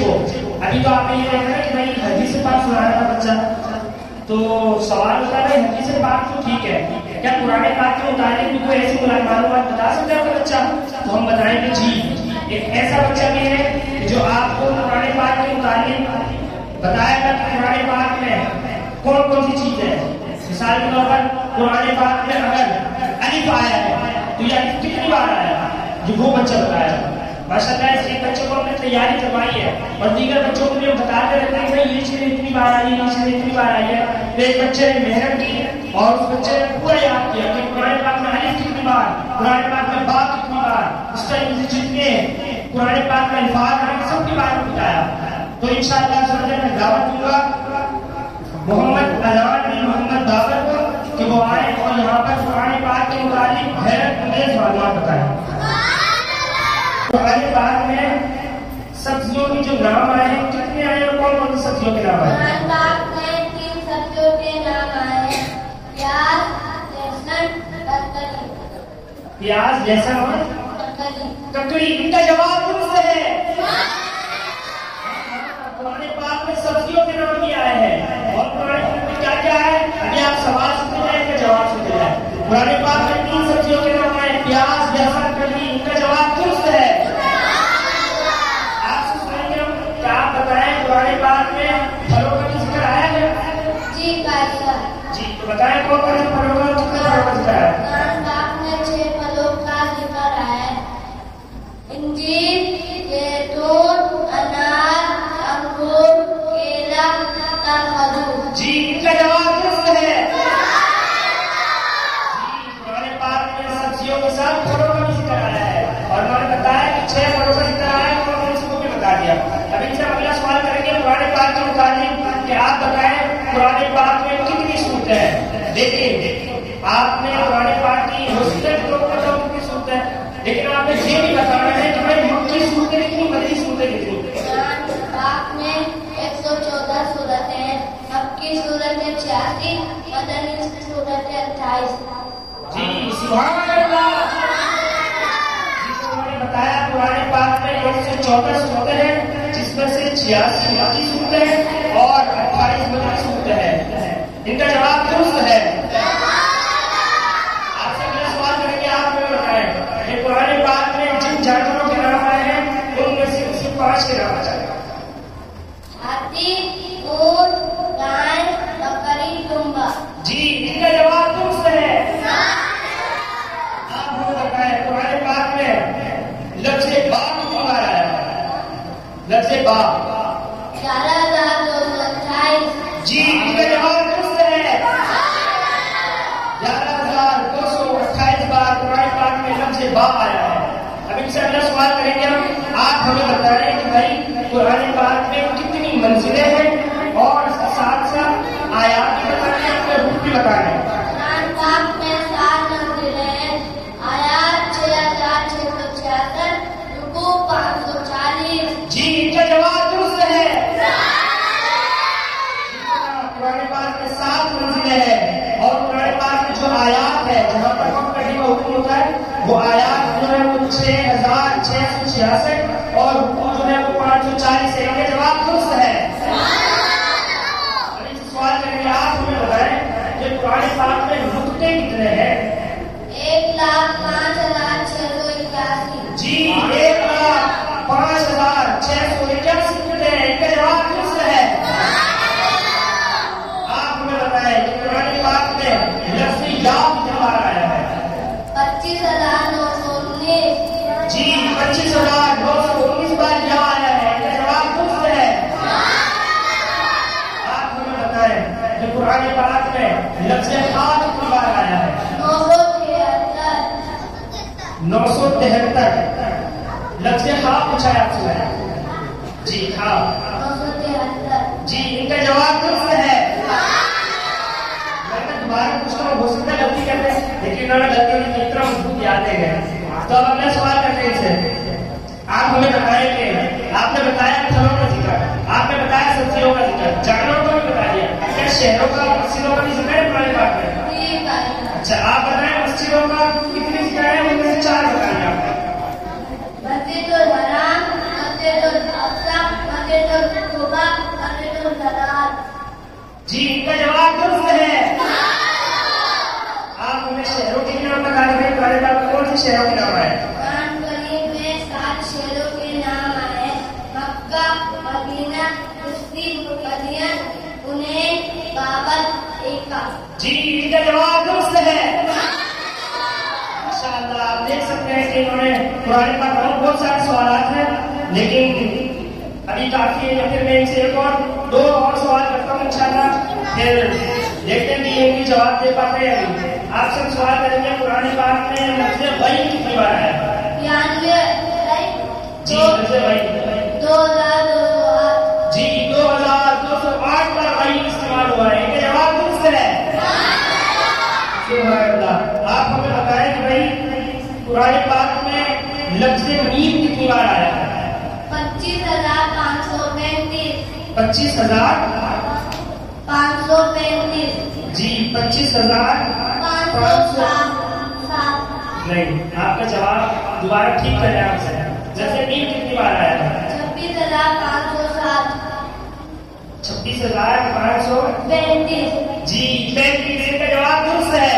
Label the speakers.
Speaker 1: को। अभी तो आपने ये देखा कि भाई हदीस पाक सुना रहा था बच्चा, तो सवाल होता है हदीस पाक तो ठीक है, क्या कुरान पाक के मुताबिक भी कोई ऐसी मालूमात बता सकता है बच्चा? तो हम बताएंगे जी, एक ऐसा बच्चा भी है जो आपको कुरान पाक के मुताबिक बताएगा कि कुरान पाक में कौन कौन सी चीज है। मिसाल के तौर पर कुरान पाक में अगर अलिफ आया है तो यह कितनी बार आया, जो वो बच्चा बताया। माशाअल्लाह इस एक बच्चे को हमने तैयारी करवाई है और दीगर बच्चों को भी हम बताते रहते हैं भाई ये चीज इतनी बार आई है, ये चीज इतनी बार आई है। तो एक बच्चे ने मेहनत की और उस बच्चे ने पूरा याद किया कि कुरान पाक में अलिफ कितनी बार, कुरान पाक में बा कितनी बार, इस तरीके से जितने कुरान पाक में अल्फाज हैं सबके बारे में बताया। तो इंशाअल्लाह मैं दावत दूंगा मोहम्मद अजान बिन मोहम्मद दावर को कि वो आए और यहाँ पर कुरान पाक के मुताबिक हैरत अंगेज मालूमात बताएं। कुरान पाक में सब्जियों के जो नाम आए हैं कितने आए और कौन कौन सी सब्जियों के नाम आए?
Speaker 2: कुरान पाक में 3 सब्जियों के नाम आए हैं, प्याज, लहसुन, ककड़ी।
Speaker 1: प्याज, लहसुन और ककड़ी। इनका जवाब दुरुस्त है। कुरान पाक में सब्जियों के नाम भी आए हैं और कुरान पाक में क्या क्या है अभी आप सवाल सुनते जाए, इनका जवाब सुनते जाए। कुरान पाक में 3 सब्जियों के नाम आए, प्याज, लहसुन, ककड़ी। इनका जवाब दुरुस्त है। आप बताएं कुरान पाक में फलों का जिक्र आया है?
Speaker 2: जी कायदा
Speaker 1: जी, तो बताएं कौन कौन से फलों का कितने फलों का जिक्र है?
Speaker 2: कुरान पाक में 6 फलों का जिक्र आया है, इंजीर, जैतून, अनार, अंगूर, केला, खजूर।
Speaker 1: जी, इनका जवाब दुरुस्त है। जी, कुरान पाक में सब्जियों के साथ फलों का भी जिक्र आया है और मैंने बताया कि 6 फलों का जिक्र आया है और इसको भी बता दिया। अभी से अगला सवाल करेंगे कुरान पाक के मुताबिक कि आप बताएं कुरान पाक में कितनी सूरतें हैं। देखिए आपने कुरान पाक की मुस्तक़िल लोग बताओ कितनी सूरतें हैं, लेकिन आपने ये भी बताना है कि भाई मक्की सूरतें कितनी, मदनी सूरतें कितनी।
Speaker 2: कुरान पाक में 114 सूरतें हैं, मक्की सूरतें 86, मदनी सूरतें 28।
Speaker 1: जी सुभान अल्लाह। बताया कुरान पाक में 114 सूरतें हैं, जिसमें से 86 मक्की सूरतें हैं और 28 मदनी सूरतें हैं। इनका जवाब दुरुस्त है। आपसे अगला सवाल करेंगे, आप हमें बताएं कि कुरान पाक में जिन जानवरों के नाम आए हैं उनमें से 5 के नाम आ जाए।
Speaker 2: हाथी, ऊंट, गाय, बकरी, दुम्बा।
Speaker 1: जी, इनका जवाब दुरुस्त है। आप हमें बताएं कुरान पाक में लफ्ज़ बा कितनी बार आया है? लफ्ज़ बा
Speaker 2: 11,228।
Speaker 1: जी, इनका जवाब दुरुस्त है। 11,228 बार कुरान पाक में लफ्ज़ बा आया है। अब इनसे अगला सवाल करेंगे हम, आप हमें बताएं कि भाई कुरान पाक में कितनी मंजिलें हैं और साथ साथ आयात भी बताएं, अपने रूप भी बताएं।
Speaker 2: कुरान पाक में 7 मंजिलें हैं, आयात 6,666, रुकू 540।
Speaker 1: जी, इनका जवाब दुरुस्त है। कुरान पाक में 7 मंजिलें हैं और कुरान पाक में जो आयात है जहाँ पर वक्त कटी का हुक्म होता है वो आयात जो है वो 6,666 और रुकू जो है वो 540 है। इनका जवाब दुरुस्त है। अभी सवाल करेंगे, आप हमें बताएं कि कुरान पाक में नुक्ते कितने हैं?
Speaker 2: 1,05,681।
Speaker 1: जी, 1,05,681 नुक्ते हैं। इनका जवाब दुरुस्त है। आप हमें बताएं कि कुरान पाक में लफ्ज़ या कितनी बार आया है?
Speaker 2: 25,919।
Speaker 1: जी, 25,919 बार या आया है। इनका जवाब दुरुस्त है। आप हमें बताएं कि कुरान पाक में लफ्ज़ खा कितनी बार आया है? 973। लफ्ज़ खा पूछा है आपसे। जी खा
Speaker 2: 973।
Speaker 1: जी, इनका जवाब दुरुस्त है। मैंने दोबारा पूछना हो सकता है गलती करते हैं, लेकिन उन्होंने गलती नहीं की, इतना मजबूत याद है गए। तो अब अगला सवाल करते हैं इनसे, आप हमें बताएं कि आपने बताया फलों का जिक्र, आपने बताया सब्जियों का जिक्र, जानवरों का भी बता दिया, क्या शहरों का, मस्जिदों का भी जिक्र है कुरान पाक में? अच्छा, आप बताएं मस्जिदों का कितनी जिक्र है? उनमें से 4 बताएं आप।
Speaker 2: मस्जिदुल हराम, मस्जिदुल अक़सा, मस्जिद
Speaker 1: शहरों के नाम आए?
Speaker 2: कुरान करीम में 7 शहरों के नाम आए। मक्का, मदीना, कुफरी, मदियन, उन्हें, बाबर, एका।
Speaker 1: जी, इनका जवाब दुरुस्त है। माशाअल्लाह, आप देख सकते हैं कि इन्होंने कुरान पाक में बहुत सारे सवालात हैं, लेकिन अभी काफी है। फिर मैं इनसे एक और 2 और सवाल करता हूँ इंशाअल्लाह, फिर देखते हैं कि ये भी जवाब दे पाते हैं। आपसे हम सवाल करेंगे कुरान पाक में लफ्ज़ गैब कितनी बार आया?
Speaker 2: 92,
Speaker 1: जी, लफ्ज़ गैब
Speaker 2: 2208।
Speaker 1: जी 2208 बार गैब इस्तेमाल हुआ है। इनका जवाब दुरुस्त है। सुभानअल्लाह। आप हमें बताएं कि भाई कुरान पाक में लफ्ज़ मीम कितनी बार आया है?
Speaker 2: 25,535।
Speaker 1: 25,535 जी 25,507 नहीं, आपका जवाब दोबारा ठीक करना है आपसे। जैसे मीम कितनी बार आया था?
Speaker 2: 26,507।
Speaker 1: 26,535
Speaker 2: 35।
Speaker 1: जी 35। का जवाब दुरुस्त है।